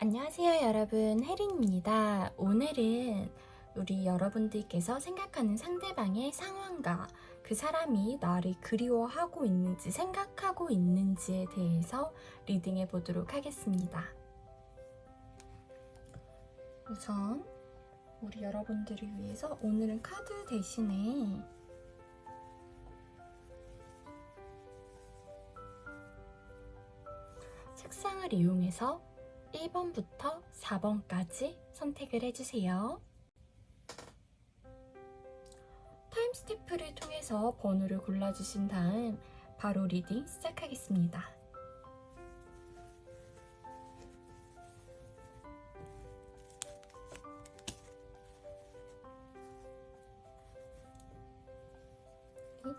안녕하세요 여러분, 혜린입니다. 오늘은 우리 여러분들께서 생각하는 상대방의 상황과 그 사람이 나를 그리워하고 있는지 생각하고 있는지에 대해서 리딩해 보도록 하겠습니다. 우선 우리 여러분들을 위해서 오늘은 카드 대신에 색상을 이용해서 1번부터 4번까지 선택을 해주세요. 타임스탬프를 통해서 번호를 골라주신 다음 바로 리딩 시작하겠습니다.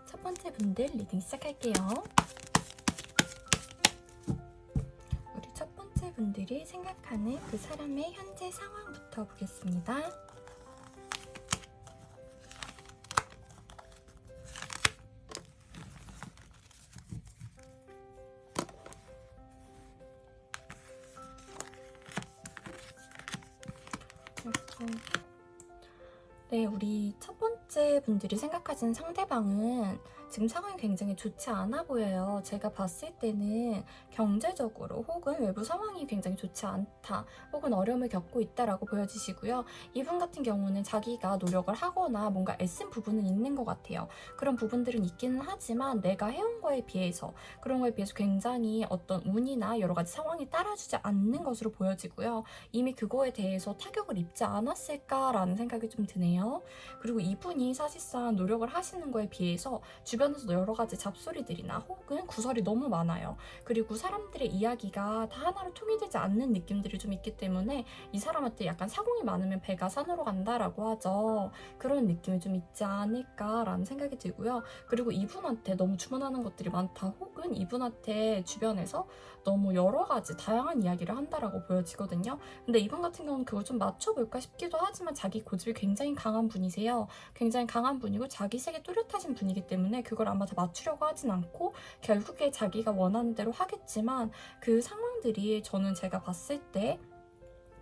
첫 번째 분들 리딩 시작할게요. 분들이 생각하는 그 사람의 현재 상황부터 보겠습니다. 네, 우리 첫 번째 분들이 생각하시는 상대방은 지금 상황이 굉장히 좋지 않아 보여요. 제가 봤을 때는 경제적으로 혹은 외부 상황이 굉장히 좋지 않다, 혹은 어려움을 겪고 있다라고 보여지시고요. 이분 같은 경우는 자기가 노력을 하거나 뭔가 애쓴 부분은 있는 것 같아요. 그런 부분들은 있기는 하지만 내가 해온 거에 비해서, 그런 거에 비해서 굉장히 어떤 운이나 여러 가지 상황이 따라주지 않는 것으로 보여지고요. 이미 그거에 대해서 타격을 입지 않았을까라는 생각이 좀 드네요. 그리고 이분이 사실상 노력을 하시는 거에 비해서 주변에서 여러 가지 잡소리들이나 혹은 구설이 너무 많아요. 그리고 사람들의 이야기가 다 하나로 통일되지 않는 느낌들이 좀 있기 때문에 이 사람한테 약간 사공이 많으면 배가 산으로 간다라고 하죠. 그런 느낌이 좀 있지 않을까라는 생각이 들고요. 그리고 이분한테 너무 주문하는 것들이 많다, 혹은 이분한테 주변에서 너무 여러 가지 다양한 이야기를 한다라고 보여지거든요. 근데 이분 같은 경우는 그걸 좀 맞춰볼까 싶기도 하지만 자기 고집이 굉장히 강한 분이세요. 굉장히 강한 분이고 자기 색에 뚜렷하신 분이기 때문에 그걸 아마 다 맞추려고 하진 않고 결국에 자기가 원하는 대로 하겠지만, 그 상황들이 저는 제가 봤을 때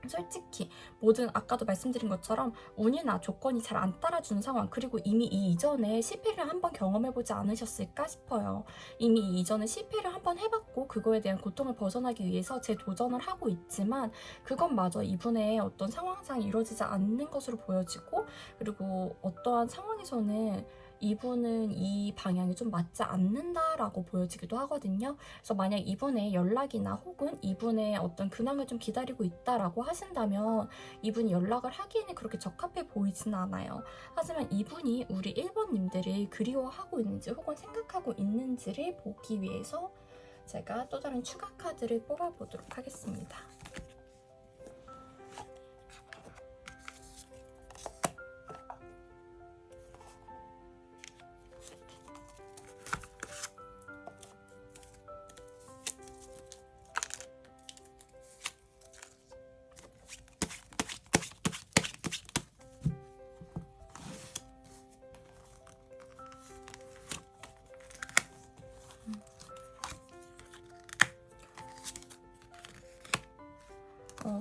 솔직히 모든 아까도 말씀드린 것처럼 운이나 조건이 잘 안 따라주는 상황, 그리고 이미 이 이전에 실패를 한번 경험해보지 않으셨을까 싶어요. 이미 이 이전에 실패를 한번 해봤고 그거에 대한 고통을 벗어나기 위해서 재도전을 하고 있지만 그것마저 이분의 어떤 상황상 이루어지지 않는 것으로 보여지고, 그리고 어떠한 상황에서는 이분은 이 방향이 좀 맞지 않는다라고 보여지기도 하거든요. 그래서 만약 이분의 연락이나 혹은 이분의 어떤 근황을 좀 기다리고 있다라고 하신다면 이분이 연락을 하기에는 그렇게 적합해 보이지는 않아요. 하지만 이분이 우리 1번님들을 그리워하고 있는지 혹은 생각하고 있는지를 보기 위해서 제가 또 다른 추가 카드를 뽑아보도록 하겠습니다.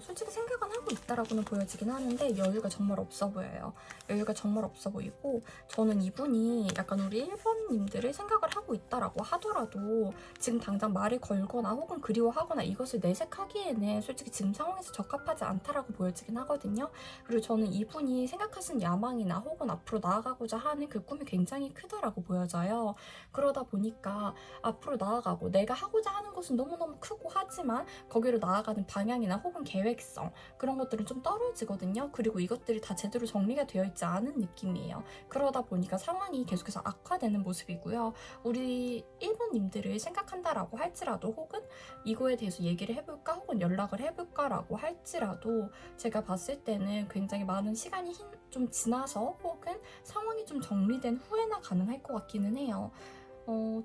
솔직히 생각은 하고 있다라고는 보여지긴 하는데 여유가 정말 없어 보여요. 여유가 정말 없어 보이고, 저는 이분이 약간 우리 1번님들을 생각을 하고 있다라고 하더라도 지금 당장 말을 걸거나 혹은 그리워하거나 이것을 내색하기에는 솔직히 지금 상황에서 적합하지 않다라고 보여지긴 하거든요. 그리고 저는 이분이 생각하시는 야망이나 혹은 앞으로 나아가고자 하는 그 꿈이 굉장히 크다라고 보여져요. 그러다 보니까 앞으로 나아가고 내가 하고자 하는 것은 너무너무 크고, 하지만 거기로 나아가는 방향이나 혹은 계획성, 그런 것들은 좀 떨어지거든요. 그리고 이것들이 다 제대로 정리가 되어 있지 않은 느낌이에요. 그러다 보니까 상황이 계속해서 악화되는 모습이고요. 우리 1번님들을 생각한다라고 할지라도, 혹은 이거에 대해서 얘기를 해볼까 혹은 연락을 해볼까라고 할지라도 제가 봤을 때는 굉장히 많은 시간이 좀 지나서 혹은 상황이 좀 정리된 후에나 가능할 것 같기는 해요.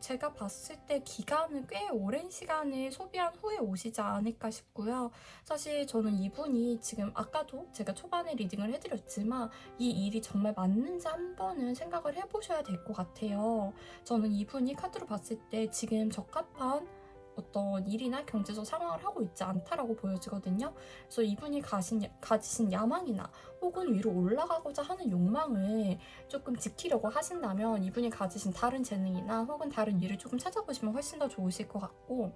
제가 봤을 때 기간은 꽤 오랜 시간을 소비한 후에 오시지 않을까 싶고요. 사실 저는 이분이 지금 아까도 제가 초반에 리딩을 해드렸지만 이 일이 정말 맞는지 한 번은 생각을 해보셔야 될 것 같아요. 저는 이분이 카드로 봤을 때 지금 적합한 어떤 일이나 경제적 상황을 하고 있지 않다라고 보여지거든요. 그래서 이분이 가지신 야망이나 혹은 위로 올라가고자 하는 욕망을 조금 지키려고 하신다면 이분이 가지신 다른 재능이나 혹은 다른 일을 조금 찾아보시면 훨씬 더 좋으실 것 같고,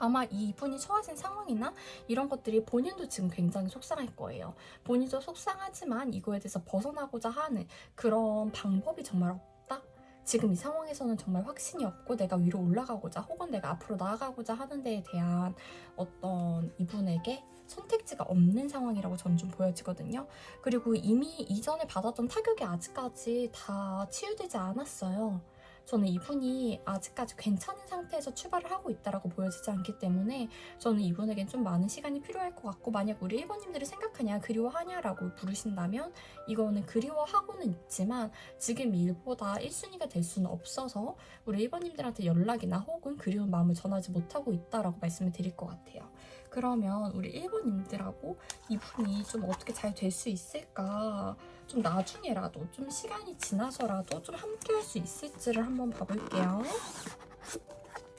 아마 이분이 처하신 상황이나 이런 것들이 본인도 지금 굉장히 속상할 거예요. 본인도 속상하지만 이거에 대해서 벗어나고자 하는 그런 방법이 정말 없다? 지금 이 상황에서는 정말 확신이 없고 내가 위로 올라가고자 혹은 내가 앞으로 나아가고자 하는 데에 대한 어떤 이분에게 선택지가 없는 상황이라고 저는 좀 보여지거든요. 그리고 이미 이전에 받았던 타격이 아직까지 다 치유되지 않았어요. 저는 이분이 아직까지 괜찮은 상태에서 출발을 하고 있다라고 보여지지 않기 때문에 저는 이분에겐 좀 많은 시간이 필요할 것 같고, 만약 우리 1번님들이 생각하냐, 그리워하냐라고 부르신다면 이거는 그리워하고는 있지만 지금 일보다 1순위가 될 수는 없어서 우리 1번님들한테 연락이나 혹은 그리운 마음을 전하지 못하고 있다라고 말씀을 드릴 것 같아요. 그러면 우리 1번님들하고 이분이 좀 어떻게 잘 될 수 있을까, 좀 나중에라도 좀 시간이 지나서라도 좀 함께 할 수 있을지를 한번 봐볼게요.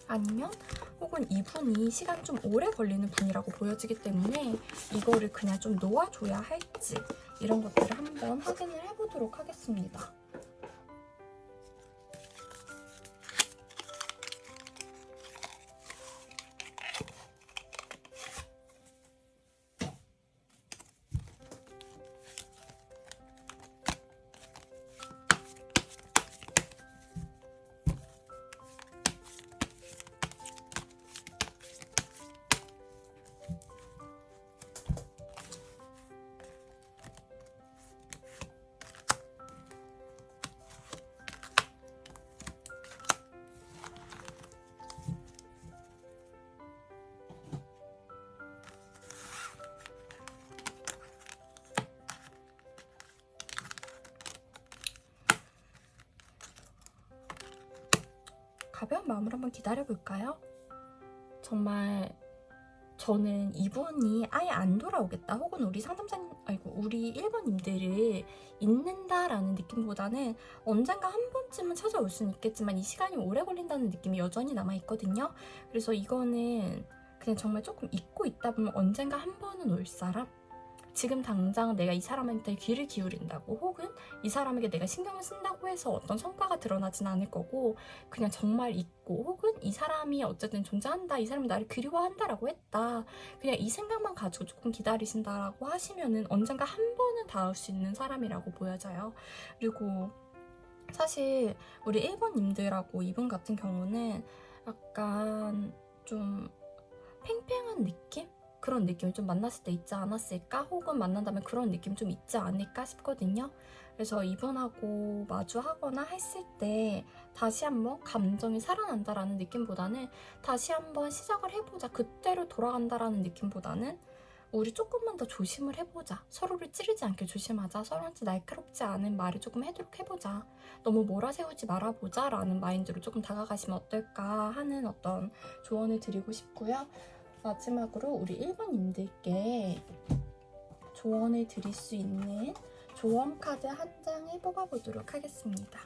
아니면 혹은 이분이 시간이 좀 오래 걸리는 분이라고 보여지기 때문에 이거를 그냥 좀 놓아줘야 할지, 이런 것들을 한번 확인을 해보도록 하겠습니다. 가벼운 마음으로 한번 기다려볼까요? 정말 저는 이분이 아예 안 돌아오겠다 혹은 우리 상담사님, 우리 1번님들을 잊는다라는 느낌보다는 언젠가 한 번쯤은 찾아올 수는 있겠지만 이 시간이 오래 걸린다는 느낌이 여전히 남아있거든요. 그래서 이거는 그냥 정말 조금 잊고 있다 보면 언젠가 한 번은 올 사람? 지금 당장 내가 이 사람한테 귀를 기울인다고 혹은 이 사람에게 내가 신경을 쓴다고 해서 어떤 성과가 드러나진 않을 거고, 그냥 정말 있고 혹은 이 사람이 어쨌든 존재한다, 이 사람이 나를 그리워한다라고 했다, 그냥 이 생각만 가지고 조금 기다리신다라고 하시면은 언젠가 한 번은 닿을 수 있는 사람이라고 보여져요. 그리고 사실 우리 1번님들하고 이분 같은 경우는 약간 좀 팽팽한 느낌? 그런 느낌이 좀 만났을 때 있지 않았을까? 혹은 만난다면 그런 느낌 좀 있지 않을까 싶거든요. 그래서 이분하고 마주하거나 했을 때 다시 한번 감정이 살아난다라는 느낌보다는 다시 한번 시작을 해보자, 그때로 돌아간다라는 느낌보다는 우리 조금만 더 조심을 해보자, 서로를 찌르지 않게 조심하자, 서로한테 날카롭지 않은 말을 조금 해보자, 너무 몰아세우지 말아보자 라는 마인드로 조금 다가가시면 어떨까 하는 어떤 조언을 드리고 싶고요. 마지막으로 우리 1번님들께 조언을 드릴 수 있는 조언 카드 한 장을 뽑아보도록 하겠습니다.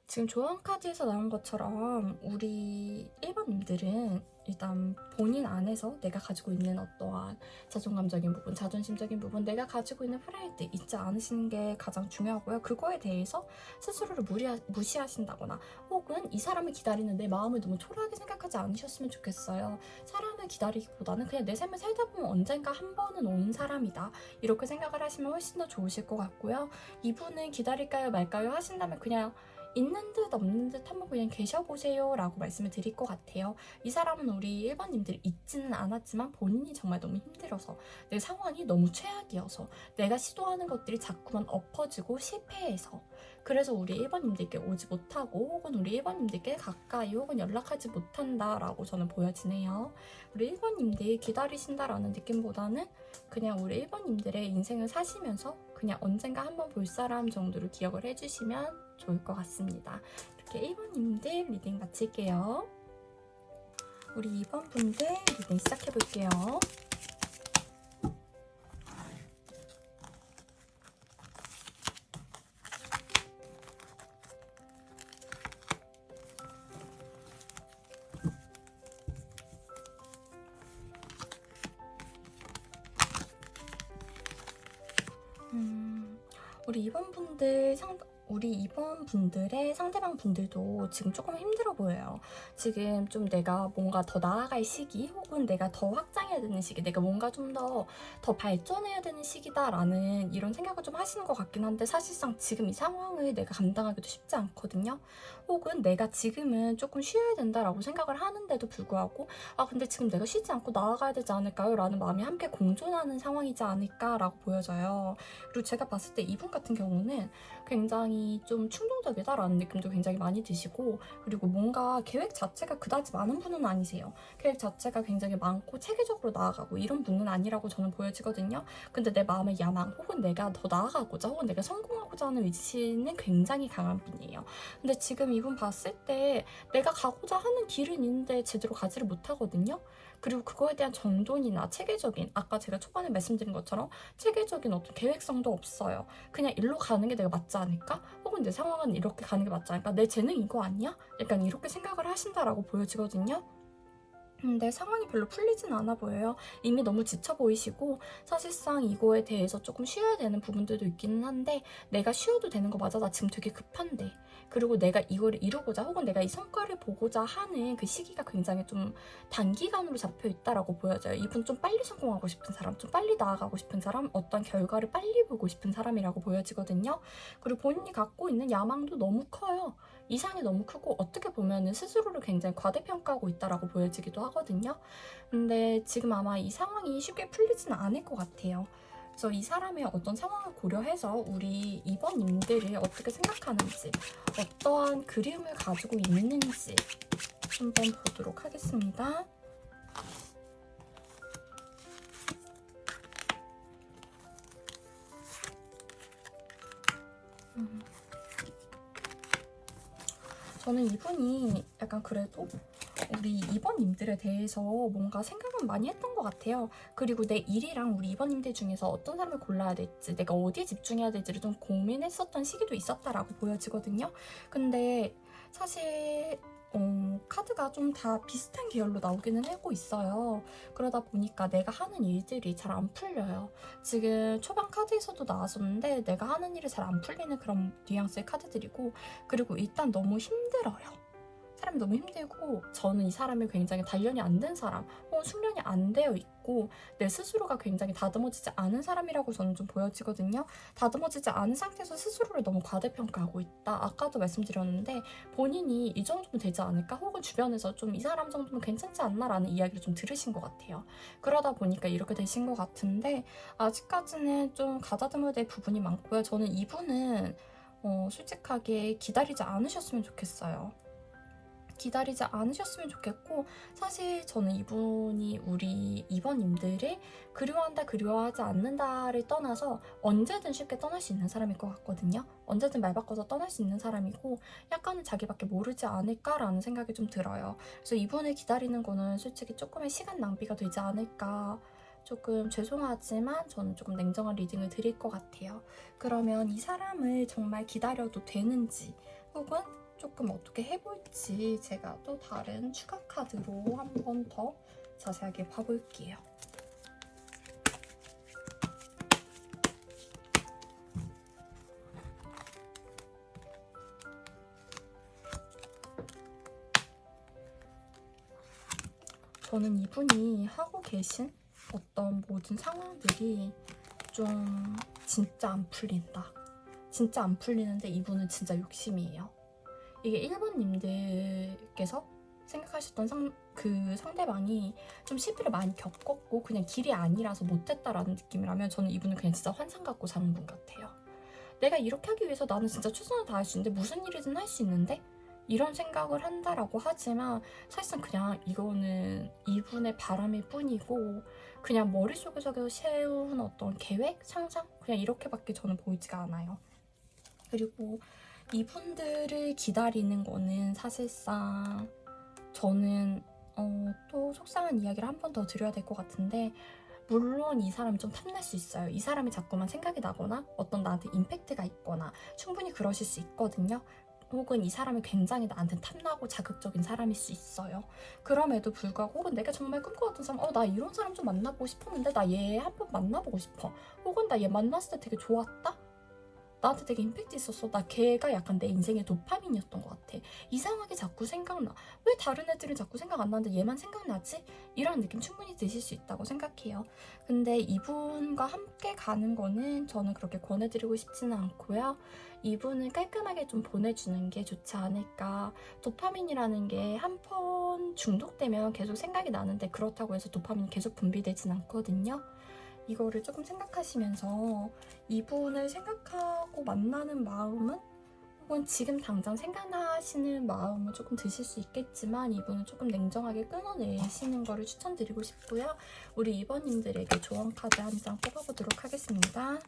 지금 조언 카드에서 나온 것처럼 우리 1번님들은 일단 본인 안에서 내가 가지고 있는 어떠한 자존감적인 부분, 자존심적인 부분, 내가 가지고 있는 프라이드 잊지 않으시는 게 가장 중요하고요. 그거에 대해서 스스로를 무시하신다거나 혹은 이 사람을 기다리는 내 마음을 너무 초라하게 생각하지 않으셨으면 좋겠어요. 사람을 기다리기보다는 그냥 내 삶을 살다 보면 언젠가 한 번은 오는 사람이다, 이렇게 생각을 하시면 훨씬 더 좋으실 것 같고요. 이분은 기다릴까요 말까요 하신다면 그냥 있는 듯 없는 듯 한번 그냥 계셔보세요 라고 말씀을 드릴 것 같아요. 이 사람은 우리 1번님들 잊지는 않았지만 본인이 정말 너무 힘들어서, 내 상황이 너무 최악이어서, 내가 시도하는 것들이 자꾸만 엎어지고 실패해서, 그래서 우리 1번님들께 오지 못하고 혹은 우리 1번님들께 가까이 혹은 연락하지 못한다라고 저는 보여지네요. 우리 1번님들이 기다리신다라는 느낌보다는 그냥 우리 1번님들의 인생을 사시면서 그냥 언젠가 한번 볼 사람 정도로 기억을 해주시면 좋을 것 같습니다. 이렇게 1번님들 리딩 마칠게요. 우리 2번 분들 리딩 시작해볼게요. 우리 2번 분들의 상대방 분들도 지금 조금 힘들어 보여요. 지금 좀 내가 뭔가 더 나아갈 시기, 혹은 내가 더 확장해야 되는 시기, 내가 뭔가 좀 더 발전해야 되는 시기다라는 이런 생각을 좀 하시는 것 같긴 한데, 사실상 지금 이 상황을 내가 감당하기도 쉽지 않거든요. 혹은 내가 지금은 조금 쉬어야 된다라고 생각을 하는데도 불구하고, 근데 지금 내가 쉬지 않고 나아가야 되지 않을까요? 라는 마음이 함께 공존하는 상황이지 않을까라고 보여져요. 그리고 제가 봤을 때 이분 같은 경우는 굉장히 좀 충동적이다라는 느낌도 굉장히 많이 드시고, 그리고 뭔가 계획 자체가 그다지 많은 분은 아니세요. 계획 자체가 굉장히 많고 체계적으로 나아가고 이런 분은 아니라고 저는 보여지거든요. 근데 내 마음의 야망, 혹은 내가 더 나아가고자, 혹은 내가 성공하고자 하는 의지는 굉장히 강한 분이에요. 근데 지금 이분 봤을 때 내가 가고자 하는 길은 있는데 제대로 가지를 못하거든요. 그리고 그거에 대한 정돈이나 체계적인, 아까 제가 초반에 말씀드린 것처럼 체계적인 어떤 계획성도 없어요. 그냥 일로 가는 게 내가 맞지 않을까? 혹은 내 상황은 이렇게 가는 게 맞지 않을까? 내 재능 이거 아니야? 약간 이렇게 생각을 하신다라고 보여지거든요. 근데 상황이 별로 풀리진 않아 보여요. 이미 너무 지쳐 보이시고, 사실상 이거에 대해서 조금 쉬어야 되는 부분들도 있기는 한데, 내가 쉬어도 되는 거 맞아? 나 지금 되게 급한데. 그리고 내가 이거를 이루고자, 혹은 내가 이 성과를 보고자 하는 그 시기가 굉장히 좀 단기간으로 잡혀 있다라고 보여져요. 이분 좀 빨리 성공하고 싶은 사람, 좀 빨리 나아가고 싶은 사람, 어떤 결과를 빨리 보고 싶은 사람이라고 보여지거든요. 그리고 본인이 갖고 있는 야망도 너무 커요. 이상이 너무 크고, 어떻게 보면 스스로를 굉장히 과대평가하고 있다라고 보여지기도 하거든요. 근데 지금 아마 이 상황이 쉽게 풀리지는 않을 것 같아요. 그래서 이 사람의 어떤 상황을 고려해서 우리 2번님들을 어떻게 생각하는지, 어떠한 그림을 가지고 있는지 한번 보도록 하겠습니다. 저는 이분이 약간 그래도 우리 2번님들에 대해서 뭔가 생각은 많이 했던 것 같아요. 그리고 내 일이랑 우리 2번님들 중에서 어떤 사람을 골라야 될지, 내가 어디에 집중해야 될지를 좀 고민했었던 시기도 있었다라고 보여지거든요. 근데 사실 카드가 좀 다 비슷한 계열로 나오기는 하고 있어요. 그러다 보니까 내가 하는 일들이 잘 안 풀려요. 지금 초반 카드에서도 나왔었는데 내가 하는 일이 잘 안 풀리는 그런 뉘앙스의 카드들이고, 그리고 일단 너무 힘들어요. 사람이 너무 힘들고, 저는 이 사람이 굉장히 단련이 안 된 사람, 혹은 숙련이 안 되어 있고, 내 스스로가 굉장히 다듬어지지 않은 사람이라고 저는 좀 보여지거든요. 다듬어지지 않은 상태에서 스스로를 너무 과대평가하고 있다. 아까도 말씀드렸는데 본인이 이 정도면 되지 않을까? 혹은 주변에서 좀 이 사람 정도면 괜찮지 않나? 라는 이야기를 좀 들으신 것 같아요. 그러다 보니까 이렇게 되신 것 같은데, 아직까지는 좀 가다듬어야 될 부분이 많고요. 저는 이분은 솔직하게 기다리지 않으셨으면 좋겠어요. 기다리지 않으셨으면 좋겠고, 사실 저는 이분이 우리 2번님들이 그리워한다 그리워하지 않는다를 떠나서 언제든 쉽게 떠날 수 있는 사람일 것 같거든요. 언제든 말 바꿔서 떠날 수 있는 사람이고, 약간은 자기밖에 모르지 않을까라는 생각이 좀 들어요. 그래서 이분을 기다리는 거는 솔직히 조금의 시간 낭비가 되지 않을까, 조금 죄송하지만 저는 조금 냉정한 리딩을 드릴 것 같아요. 그러면 이 사람을 정말 기다려도 되는지, 혹은 조금 어떻게 해볼지 제가 또 다른 추가 카드로 한 번 더 자세하게 봐볼게요. 저는 이분이 하고 계신 어떤 모든 상황들이 좀 진짜 안 풀린다. 진짜 안 풀리는데 이분은 진짜 욕심이에요. 이게 1번님들께서 생각하셨던 그 상대방이 좀 시비를 많이 겪었고 그냥 길이 아니라서 못했다라는 느낌이라면, 저는 이분은 그냥 진짜 환상 갖고 사는 분 같아요. 내가 이렇게 하기 위해서 나는 진짜 최선을 다할 수 있는데, 무슨 일이든 할 수 있는데, 이런 생각을 한다라고 하지만 사실상 그냥 이거는 이분의 바람일 뿐이고, 그냥 머릿속에서 세운 어떤 계획, 상상, 그냥 이렇게밖에 저는 보이지가 않아요. 그리고 이분들을 기다리는 거는 사실상 저는 또 속상한 이야기를 한 번 더 드려야 될 것 같은데, 물론 이 사람이 좀 탐날 수 있어요. 이 사람이 자꾸만 생각이 나거나 어떤 나한테 임팩트가 있거나 충분히 그러실 수 있거든요. 혹은 이 사람이 굉장히 나한테 탐나고 자극적인 사람일 수 있어요. 그럼에도 불구하고, 혹은 내가 정말 꿈꿔왔던 사람, 나 이런 사람 좀 만나보고 싶었는데 나 얘 한 번 만나보고 싶어. 혹은 나 얘 만났을 때 되게 좋았다? 나한테 되게 임팩트 있었어. 나 걔가 약간 내 인생의 도파민이었던 것 같아. 이상하게 자꾸 생각나. 왜 다른 애들은 자꾸 생각 안 나는데 얘만 생각나지? 이런 느낌 충분히 드실 수 있다고 생각해요. 근데 이분과 함께 가는 거는 저는 그렇게 권해드리고 싶지는 않고요. 이분을 깔끔하게 좀 보내주는 게 좋지 않을까. 도파민이라는 게 한 번 중독되면 계속 생각이 나는데, 그렇다고 해서 도파민이 계속 분비되진 않거든요. 이거를 조금 생각하시면서 이분을 생각하고 만나는 마음은, 혹은 지금 당장 생각나시는 마음은 조금 드실 수 있겠지만, 이분은 조금 냉정하게 끊어내시는 거를 추천드리고 싶고요. 우리 2번님들에게 조언 카드 한 장 뽑아보도록 하겠습니다.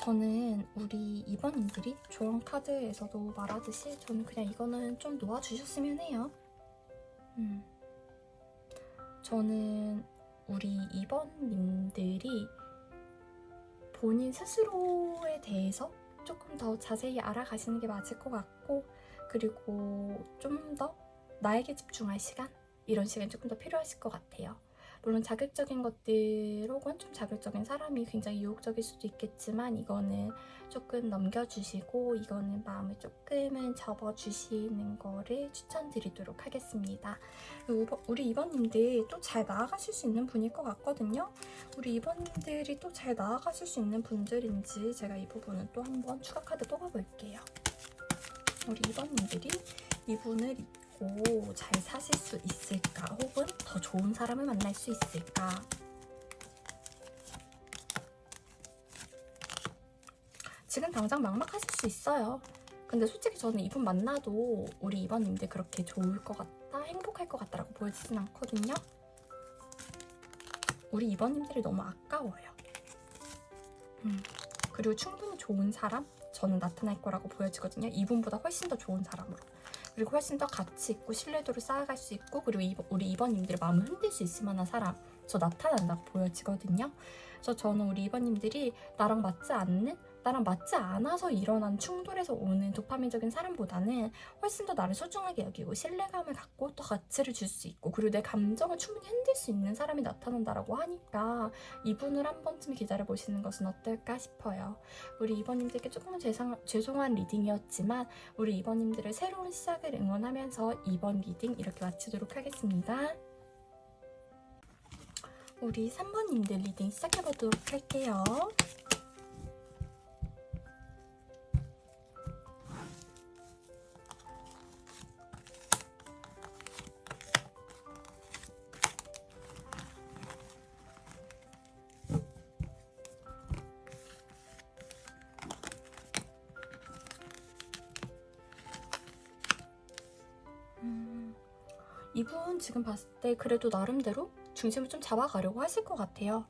저는 우리 2번님들이 조언 카드에서도 말하듯이 저는 그냥 이거는 좀 놓아주셨으면 해요. 저는 우리 2번님들이 본인 스스로에 대해서 조금 더 자세히 알아가시는 게 맞을 것 같고, 그리고 좀 더 나에게 집중할 시간? 이런 시간이 조금 더 필요하실 것 같아요. 물론 자극적인 것들 혹은 좀 자극적인 사람이 굉장히 유혹적일 수도 있겠지만, 이거는 조금 넘겨주시고 이거는 마음을 조금은 접어주시는 거를 추천드리도록 하겠습니다. 우리 2번님들 또 잘 나아가실 수 있는 분일 것 같거든요. 우리 2번님들이 또 잘 나아가실 수 있는 분들인지 제가 이 부분은 또 한번 추가 카드 뽑아볼게요. 우리 2번님들이 이분을 믿고 잘 사실 수 있을까? 혹은 더 좋은 사람을 만날 수 있을까? 지금 당장 막막하실 수 있어요. 근데 솔직히 저는 이분 만나도 우리 2번님들 그렇게 좋을 것 같다, 행복할 것 같다라고 보여지진 않거든요. 우리 2번님들이 너무 아까워요. 그리고 충분히 좋은 사람? 저는 나타날 거라고 보여지거든요. 이분보다 훨씬 더 좋은 사람으로. 그리고 훨씬 더 가치 있고 신뢰도를 쌓아갈 수 있고, 그리고 우리 2번님들의 마음을 흔들 수 있을 만한 사람, 저 나타난다고 보여지거든요. 그래서 저는 우리 2번님들이 나랑 맞지 않아서 일어난 충돌에서 오는 도파민적인 사람보다는 훨씬 더 나를 소중하게 여기고 신뢰감을 갖고 또 가치를 줄 수 있고, 그리고 내 감정을 충분히 흔들 수 있는 사람이 나타난다라고 하니까 이분을 한 번쯤 기다려보시는 것은 어떨까 싶어요. 우리 2번님들께 조금은 죄송한 리딩이었지만, 우리 2번님들의 새로운 시작을 응원하면서 2번 리딩 이렇게 마치도록 하겠습니다. 우리 3번님들 리딩 시작해보도록 할게요. 이분 지금 봤을 때 그래도 나름대로 중심을 좀 잡아가려고 하실 것 같아요.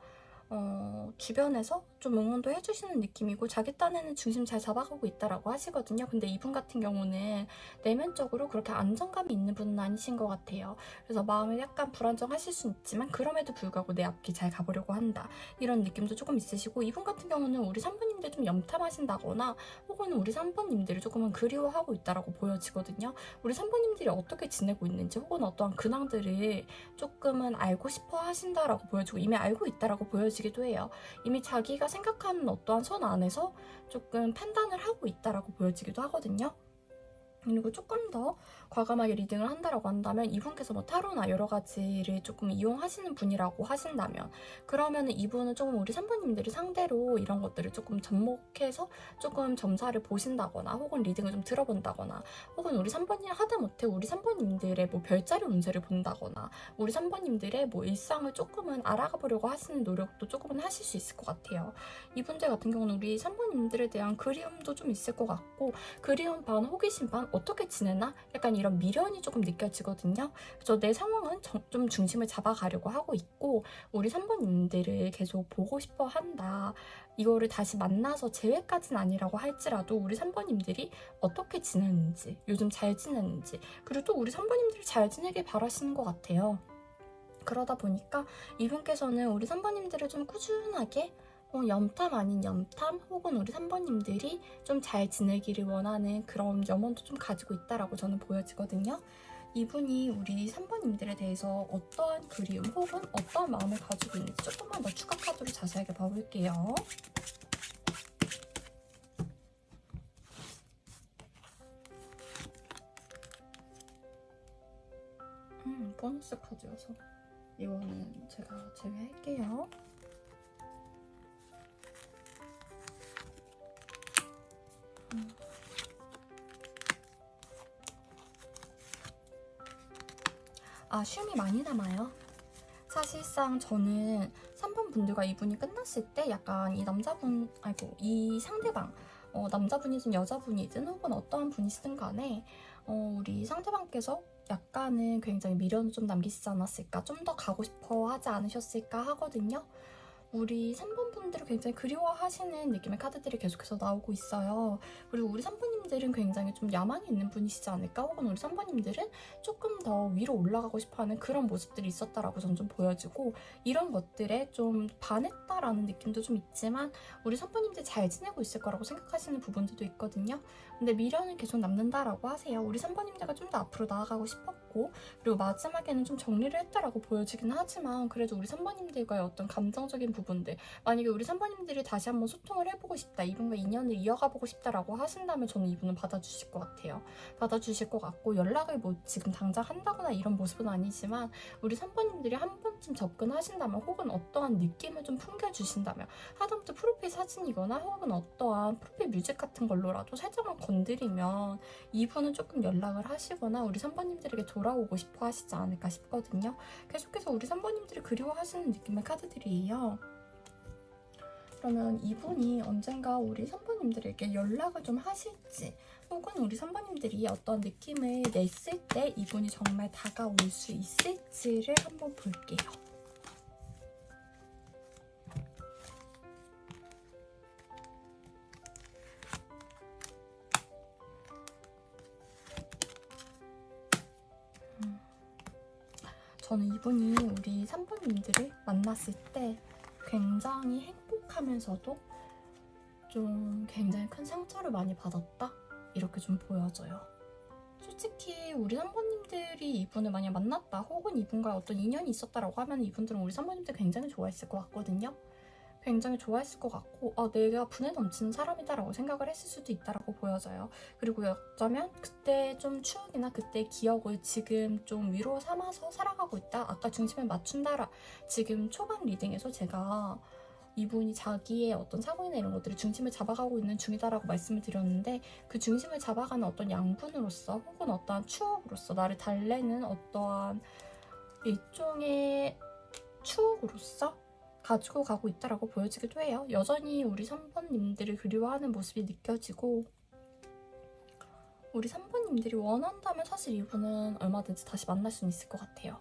주변에서 좀 응원도 해주시는 느낌이고 자기 딴에는 중심 잘 잡아가고 있다라고 하시거든요. 근데 이분 같은 경우는 내면적으로 그렇게 안정감이 있는 분은 아니신 것 같아요. 그래서 마음을 약간 불안정하실 수는 있지만 그럼에도 불구하고 내 앞길 잘 가보려고 한다, 이런 느낌도 조금 있으시고, 이분 같은 경우는 우리 3번님들 좀 염탐하신다거나 혹은 우리 3번님들을 조금은 그리워하고 있다라고 보여지거든요. 우리 3번님들이 어떻게 지내고 있는지 혹은 어떠한 근황들을 조금은 알고 싶어 하신다라고 보여지고, 이미 알고 있다라고 보여지기도 해요. 이미 자기가 생각하는 어떠한 선 안에서 조금 판단을 하고 있다라고 보여지기도 하거든요. 그리고 조금 더 과감하게 리딩을 한다라고 한다면, 이분께서 뭐 타로나 여러 가지를 조금 이용하시는 분이라고 하신다면, 그러면은 이분은 조금 우리 3번님들이 상대로 이런 것들을 조금 접목해서 조금 점사를 보신다거나 혹은 리딩을 좀 들어본다거나, 혹은 우리 3번님 하다못해 우리 3번님들의 뭐 별자리 운세를 본다거나 우리 3번님들의 뭐 일상을 조금은 알아가 보려고 하시는 노력도 조금은 하실 수 있을 것 같아요. 이분들 같은 경우는 우리 3번님들에 대한 그리움도 좀 있을 것 같고, 그리움 반 호기심 반 어떻게 지내나? 약간 이런 미련이 조금 느껴지거든요. 그래서 내 상황은 좀 중심을 잡아가려고 하고 있고, 우리 3번님들을 계속 보고 싶어 한다. 이거를 다시 만나서 재회까지는 아니라고 할지라도 우리 3번님들이 어떻게 지내는지, 요즘 잘 지내는지, 그리고 또 우리 3번님들이 잘 지내길 바라시는 것 같아요. 그러다 보니까 이분께서는 우리 3번님들을 좀 꾸준하게 염탐 아닌 염탐, 혹은 우리 3번님들이 좀 잘 지내기를 원하는 그런 염원도 좀 가지고 있다라고 저는 보여지거든요. 이분이 우리 3번님들에 대해서 어떠한 그리움 혹은 어떠한 마음을 가지고 있는지 조금만 더 추가 카드로 자세하게 봐볼게요. 보너스 카드여서 이거는 제가 제외할게요. 아쉬움이 많이 남아요. 사실상 저는 3번 분들과 이분이 끝났을 때 약간 이 상대방, 남자분이든 여자분이든 혹은 어떠한 분이시든 간에 우리 상대방께서 약간은 굉장히 미련을 좀 남기시지 않았을까, 좀 더 가고 싶어 하지 않으셨을까 하거든요. 우리 3번 분들을 굉장히 그리워하시는 느낌의 카드들이 계속해서 나오고 있어요. 그리고 우리 3번님들은 굉장히 좀 야망이 있는 분이시지 않을까? 혹은 우리 3번님들은 조금 더 위로 올라가고 싶어하는 그런 모습들이 있었다라고 저는 좀 보여지고, 이런 것들에 좀 반했다라는 느낌도 좀 있지만 우리 3번님들 잘 지내고 있을 거라고 생각하시는 부분들도 있거든요. 근데 미련은 계속 남는다라고 하세요. 우리 3번님들과 좀 더 앞으로 나아가고 싶었고, 그리고 마지막에는 좀 정리를 했다라고 보여지긴 하지만 그래도 우리 3번님들과의 어떤 감정적인 부분들, 만약에 우리 3번님들이 다시 한번 소통을 해보고 싶다, 이분과 인연을 이어가보고 싶다라고 하신다면 저는 이분은 받아주실 것 같아요. 받아주실 것 같고, 연락을 뭐 지금 당장 한다거나 이런 모습은 아니지만 우리 3번님들이 한 번쯤 접근하신다면, 혹은 어떠한 느낌을 좀 풍겨주신다면, 하다못해 프로필 사진이거나 혹은 어떠한 프로필 뮤직 같은 걸로라도 살짝만 건드리면 이분은 조금 연락을 하시거나 우리 3번님들에게 돌아오고 싶어 하시지 않을까 싶거든요. 계속해서 우리 3번님들이 그리워하시는 느낌의 카드들이에요. 그러면 이분이 언젠가 우리 3번님들에게 연락을 좀 하실지, 혹은 우리 3번님들이 어떤 느낌을 냈을 때 이분이 정말 다가올 수 있을지를 한번 볼게요. 저는 이분이 우리 3번님들을 만났을 때 굉장히 행복하면서도 좀 굉장히 큰 상처를 많이 받았다? 이렇게 좀 보여져요. 솔직히 우리 3번님들이 이분을 만약 만났다, 혹은 이분과 어떤 인연이 있었다라고 하면 이분들은 우리 3번님들 굉장히 좋아했을 것 같거든요. 굉장히 좋아했을 것 같고, 내가 분에 넘치는 사람이다라고 생각을 했을 수도 있다라고 보여져요. 그리고 어쩌면 그때 좀 추억이나 그때의 기억을 지금 좀 위로 삼아서 살아가고 있다. 아까 중심을 맞춘다라, 지금 초반 리딩에서 제가 이분이 자기의 어떤 사고이나 이런 것들을 중심을 잡아가고 있는 중이다라고 말씀을 드렸는데, 그 중심을 잡아가는 어떤 양분으로서 혹은 어떠한 추억으로서 나를 달래는 어떠한 일종의 추억으로서 가지고 가고 있다라고 보여지기도 해요. 여전히 우리 3번님들을 그리워하는 모습이 느껴지고, 우리 3번님들이 원한다면 사실 이분은 얼마든지 다시 만날 수는 있을 것 같아요.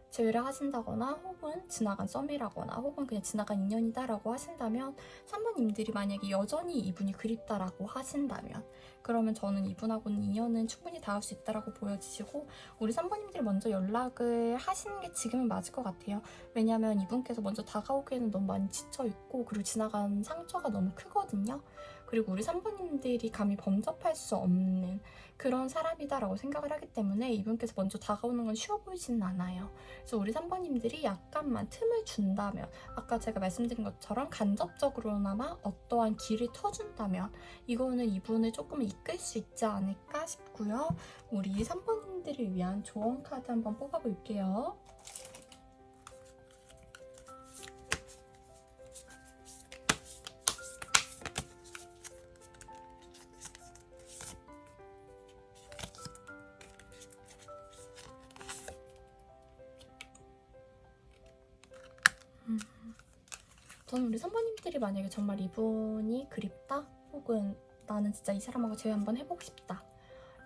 제외를 하신다거나, 혹은 지나간 썸이라거나, 혹은 그냥 지나간 인연이다라고 하신다면, 3번님들이 만약에 여전히 이분이 그립다라고 하신다면, 그러면 저는 이분하고는 인연은 충분히 닿을 수 있다라고 보여지시고, 우리 3번님들이 먼저 연락을 하시는 게 지금은 맞을 것 같아요. 왜냐면 이분께서 먼저 다가오기에는 너무 많이 지쳐있고, 그리고 지나간 상처가 너무 크거든요. 그리고 우리 3번님들이 감히 범접할 수 없는 그런 사람이다라고 생각을 하기 때문에 이분께서 먼저 다가오는 건 쉬워 보이지는 않아요. 그래서 우리 3번님들이 약간만 틈을 준다면, 아까 제가 말씀드린 것처럼 간접적으로나마 어떠한 길을 터준다면 이거는 이분을 조금 이끌 수 있지 않을까 싶고요. 우리 3번님들을 위한 조언 카드 한번 뽑아볼게요. 저는 우리 3번님들이 만약에 정말 이분이 그립다, 혹은 나는 진짜 이 사람하고 재회 한번 해보고 싶다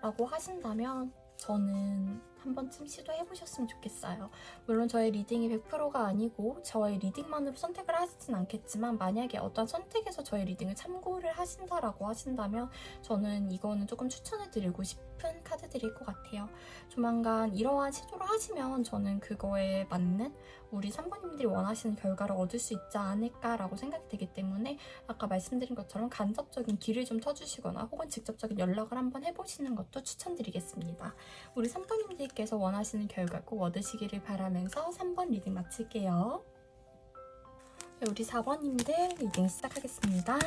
라고 하신다면 저는 한 번쯤 시도해보셨으면 좋겠어요. 물론 저의 리딩이 100%가 아니고 저의 리딩만으로 선택을 하시진 않겠지만 만약에 어떤 선택에서 저의 리딩을 참고를 하신다라고 하신다면 저는 이거는 조금 추천해드리고 싶은 카드들일 것 같아요. 조만간 이러한 시도를 하시면 저는 그거에 맞는 우리 3번님들이 원하시는 결과를 얻을 수 있지 않을까라고 생각이 되기 때문에 아까 말씀드린 것처럼 간접적인 길을 좀 터주시거나 혹은 직접적인 연락을 한번 해보시는 것도 추천드리겠습니다. 우리 3번님들께서 원하시는 결과 꼭 얻으시기를 바라면서 3번 리딩 마칠게요. 네, 우리 4번님들 리딩 시작하겠습니다.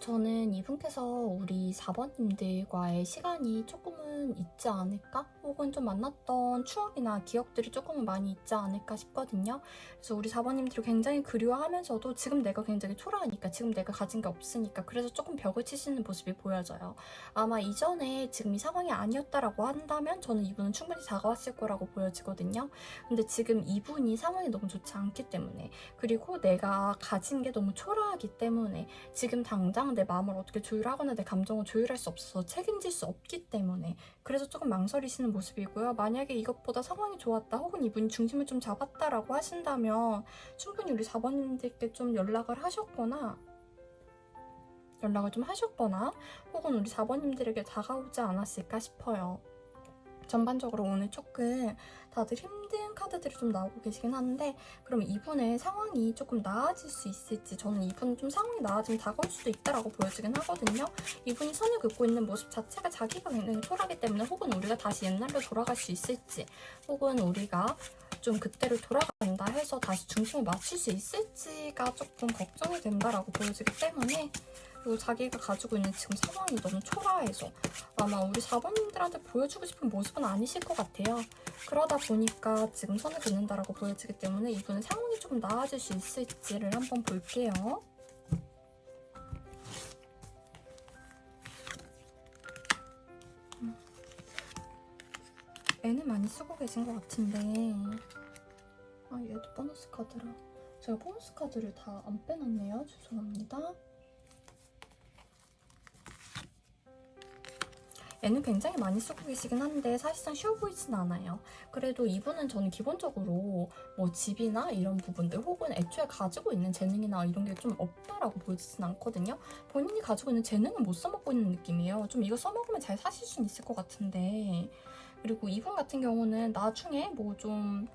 저는 이분께서 우리 4번님들과의 시간이 조금은 있지 않을까? 혹은 좀 만났던 추억이나 기억들이 조금은 많이 있지 않을까 싶거든요. 그래서 우리 4번님들이 굉장히 그리워하면서도 지금 내가 굉장히 초라하니까, 지금 내가 가진 게 없으니까 그래서 조금 벽을 치시는 모습이 보여져요. 아마 이전에 지금 이 상황이 아니었다라고 한다면 저는 이분은 충분히 다가왔을 거라고 보여지거든요. 근데 지금 이분이 상황이 너무 좋지 않기 때문에, 그리고 내가 가진 게 너무 초라하기 때문에 지금 당장 내 마음을 어떻게 조율하거나 내 감정을 조율할 수 없어서 책임질 수 없기 때문에 그래서 조금 망설이시는 모습이고요. 만약에 이것보다 상황이 좋았다 혹은 이분이 중심을 좀 잡았다라고 하신다면 충분히 우리 4번님들께 좀 연락을 좀 하셨거나 혹은 우리 4번님들에게 다가오지 않았을까 싶어요. 전반적으로 오늘 조금 다들 힘든 카드들이 좀 나오고 계시긴 한데, 그럼 이분의 상황이 조금 나아질 수 있을지, 저는 이분은 좀 상황이 나아지면 다가올 수도 있다라고 보여지긴 하거든요. 이분이 선을 긋고 있는 모습 자체가 자기가 굉장히 초라하기 때문에 혹은 우리가 다시 옛날로 돌아갈 수 있을지, 혹은 우리가 좀 그때로 돌아간다 해서 다시 중심을 맞출 수 있을지가 조금 걱정이 된다라고 보여지기 때문에, 그리고 자기가 가지고 있는 지금 상황이 너무 초라해서 아마 우리 4번님들한테 보여주고 싶은 모습은 아니실 것 같아요. 그러다 보니까 지금 선을 긋는다라고 보여지기 때문에 이분은 상황이 조금 나아질 수 있을지를 한번 볼게요. 애는 많이 쓰고 계신 것 같은데, 얘도 보너스 카드라. 제가 보너스 카드를 다 안 빼놨네요. 죄송합니다. 애는 굉장히 많이 쓰고 계시긴 한데 사실상 쉬워 보이진 않아요. 그래도 이분은 저는 기본적으로 뭐 집이나 이런 부분들 혹은 애초에 가지고 있는 재능이나 이런 게 좀 없다라고 보이진 않거든요. 본인이 가지고 있는 재능은 못 써먹고 있는 느낌이에요. 좀 이거 써먹으면 잘 사실 수는 있을 것 같은데, 그리고 이분 같은 경우는 나중에 뭐 좀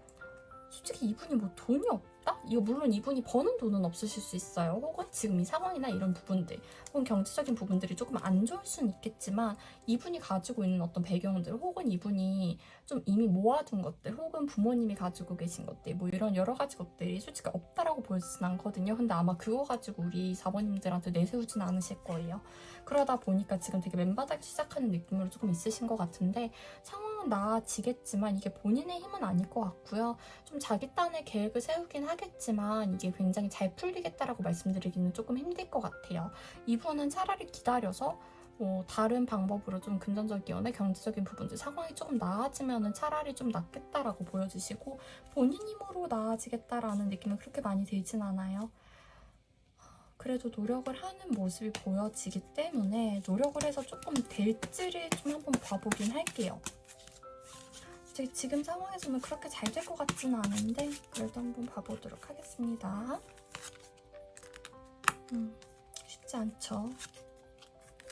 솔직히 이분이 뭐 돈이 없다? 이거 물론 이분이 버는 돈은 없으실 수 있어요. 혹은 지금 이 상황이나 이런 부분들 혹은 경제적인 부분들이 조금 안 좋을 수는 있겠지만 이분이 가지고 있는 어떤 배경들 혹은 이분이 좀 이미 모아둔 것들 혹은 부모님이 가지고 계신 것들 뭐 이런 여러 가지 것들이 솔직히 없다라고 보여지진 않거든요. 근데 아마 그거 가지고 우리 4번님들한테 내세우진 않으실 거예요. 그러다 보니까 지금 되게 맨바닥 시작하는 느낌으로 조금 있으신 것 같은데 상황은 나아지겠지만 이게 본인의 힘은 아닐 것 같고요. 좀 자기 딴의 계획을 세우긴 하겠지만 이게 굉장히 잘 풀리겠다라고 말씀드리기는 조금 힘들 것 같아요. 이분은 차라리 기다려서 다른 방법으로 좀 금전적이거나 경제적인 부분들 상황이 조금 나아지면은 차라리 좀 낫겠다라고 보여주시고 본인 힘으로 나아지겠다라는 느낌은 그렇게 많이 들진 않아요. 그래도 노력을 하는 모습이 보여지기 때문에 노력을 해서 조금 될지를 좀 한번 봐보긴 할게요. 지금 상황에서는 그렇게 잘 될 것 같지는 않은데 그래도 한번 봐보도록 하겠습니다. 쉽지 않죠.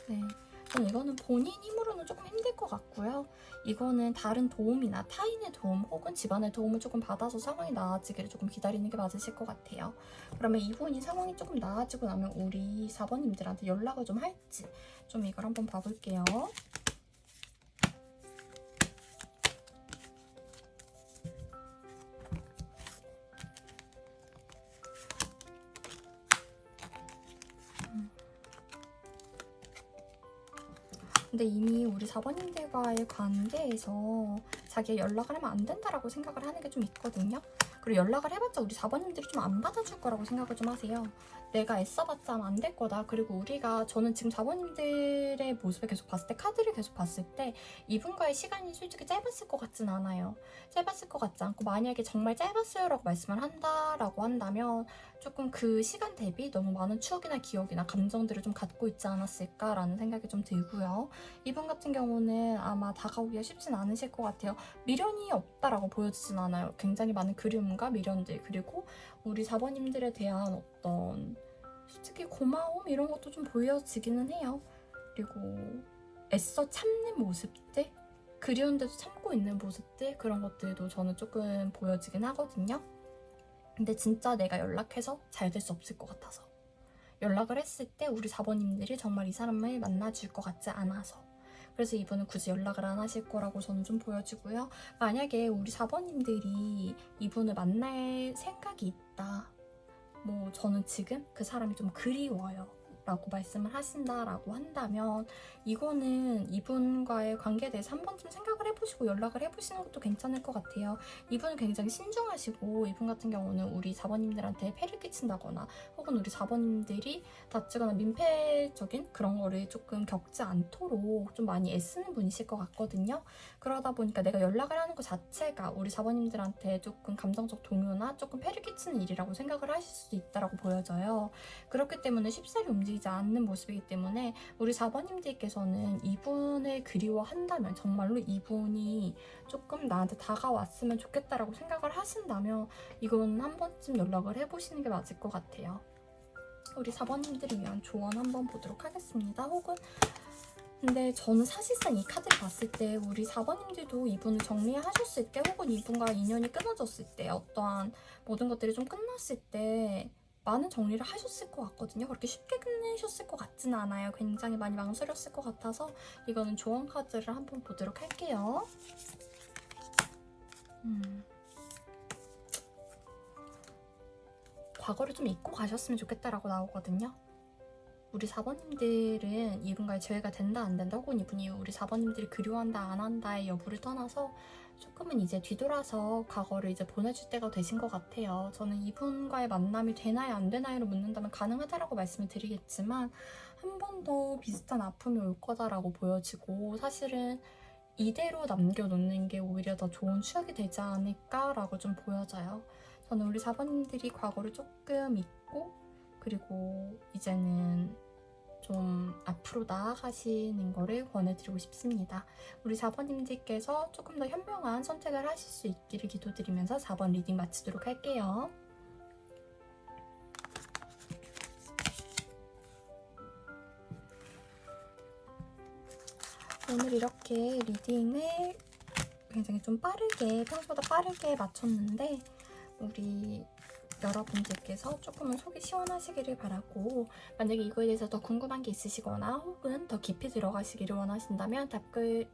네, 전 이거는 본인 힘으로는 조금 힘들 것 같고요. 이거는 다른 도움이나 타인의 도움 혹은 집안의 도움을 조금 받아서 상황이 나아지기를 조금 기다리는 게 맞으실 것 같아요. 그러면 이분이 상황이 조금 나아지고 나면 우리 4번님들한테 연락을 좀 할지 좀 이걸 한번 봐볼게요. 근데 이미 우리 4번님들과의 관계에서 자기가 연락을 하면 안 된다라고 생각을 하는 게 좀 있거든요. 그리고 연락을 해봤자 우리 4번님들이 좀 안 받아줄 거라고 생각을 좀 하세요. 내가 애써봤자 안 될 거다. 그리고 저는 지금 4번님들의 모습을 계속 봤을 때, 카드를 계속 봤을 때 이분과의 시간이 솔직히 짧았을 것 같진 않아요. 짧았을 것 같지 않고, 만약에 정말 짧았어요 라고 말씀을 한다라고 한다면 조금 그 시간 대비 너무 많은 추억이나 기억이나 감정들을 좀 갖고 있지 않았을까라는 생각이 좀 들고요. 이분 같은 경우는 아마 다가오기가 쉽진 않으실 것 같아요. 미련이 없다라고 보여지진 않아요. 굉장히 많은 그리움과 미련들, 그리고 우리 4번님들에 대한 어떤 솔직히 고마움 이런 것도 좀 보여지기는 해요. 그리고 애써 참는 모습들, 그리운데도 참고 있는 모습들, 그런 것들도 저는 조금 보여지긴 하거든요. 근데 진짜 내가 연락해서 잘 될 수 없을 것 같아서, 연락을 했을 때 우리 4번님들이 정말 이 사람을 만나줄 것 같지 않아서, 그래서 이분은 굳이 연락을 안 하실 거라고 저는 좀 보여지고요. 만약에 우리 4번님들이 이분을 만날 생각이 있다, 뭐 저는 지금 그 사람이 좀 그리워요 라고 말씀을 하신다라고 한다면, 이거는 이분과의 관계에 대해서 한 번쯤 생각을 해보시고 연락을 해보시는 것도 괜찮을 것 같아요. 이분은 굉장히 신중하시고, 이분 같은 경우는 우리 4번님들한테 폐를 끼친다거나 혹은 우리 4번님들이 다치거나 민폐적인 그런 거를 조금 겪지 않도록 좀 많이 애쓰는 분이실 것 같거든요. 그러다 보니까 내가 연락을 하는 것 자체가 우리 4번님들한테 조금 감정적 동요나 조금 폐를 끼치는 일이라고 생각을 하실 수도 있다고 보여져요. 그렇기 때문에 쉽사리 움직이지 않는 모습이기 때문에 우리 4번님들께서는 이분을 그리워한다면, 정말로 이분이 조금 나한테 다가왔으면 좋겠다라고 생각을 하신다면 이건 한 번쯤 연락을 해보시는 게 맞을 것 같아요. 우리 4번님들을 위한 조언 한번 보도록 하겠습니다. 근데 저는 사실상 이 카드를 봤을 때 우리 4번님들도 이분을 정리하셨을 때, 혹은 이분과 인연이 끊어졌을 때, 어떠한 모든 것들이 좀 끝났을 때 많은 정리를 하셨을 것 같거든요. 그렇게 쉽게 끝내셨을 것 같지는 않아요. 굉장히 많이 망설였을 것 같아서 이거는 조언 카드를 한번 보도록 할게요. 과거를 좀 잊고 가셨으면 좋겠다라고 나오거든요. 우리 4번님들은 이분과의 재회가 된다 안 된다, 혹은 이분이 우리 4번님들이 그리워한다 안 한다의 여부를 떠나서 조금은 이제 뒤돌아서 과거를 이제 보내줄 때가 되신 것 같아요. 저는 이분과의 만남이 되나요 안 되나요를 묻는다면 가능하다라고 말씀을 드리겠지만, 한 번 더 비슷한 아픔이 올 거다라고 보여지고, 사실은 이대로 남겨놓는 게 오히려 더 좋은 추억이 되지 않을까라고 좀 보여져요. 저는 우리 4번님들이 과거를 조금 잊고, 그리고 이제는 좀 앞으로 나아가시는 거를 권해드리고 싶습니다. 우리 4번님들께서 조금 더 현명한 선택을 하실 수 있기를 기도드리면서 4번 리딩 마치도록 할게요. 오늘 이렇게 리딩을 굉장히 좀 빠르게, 평소보다 빠르게 마쳤는데 우리 여러분들께서 조금은 속이 시원하시기를 바라고, 만약에 이거에 대해서 더 궁금한 게 있으시거나 혹은 더 깊이 들어가시기를 원하신다면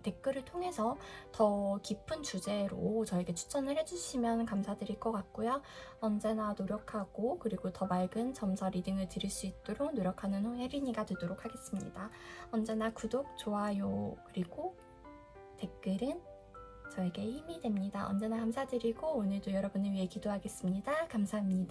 댓글을 통해서 더 깊은 주제로 저에게 추천을 해주시면 감사드릴 것 같고요. 언제나 노력하고 그리고 더 맑은 점사 리딩을 드릴 수 있도록 노력하는 혜린이가 되도록 하겠습니다. 언제나 구독, 좋아요, 그리고 댓글은 저에게 힘이 됩니다. 언제나 감사드리고 오늘도 여러분을 위해 기도하겠습니다. 감사합니다.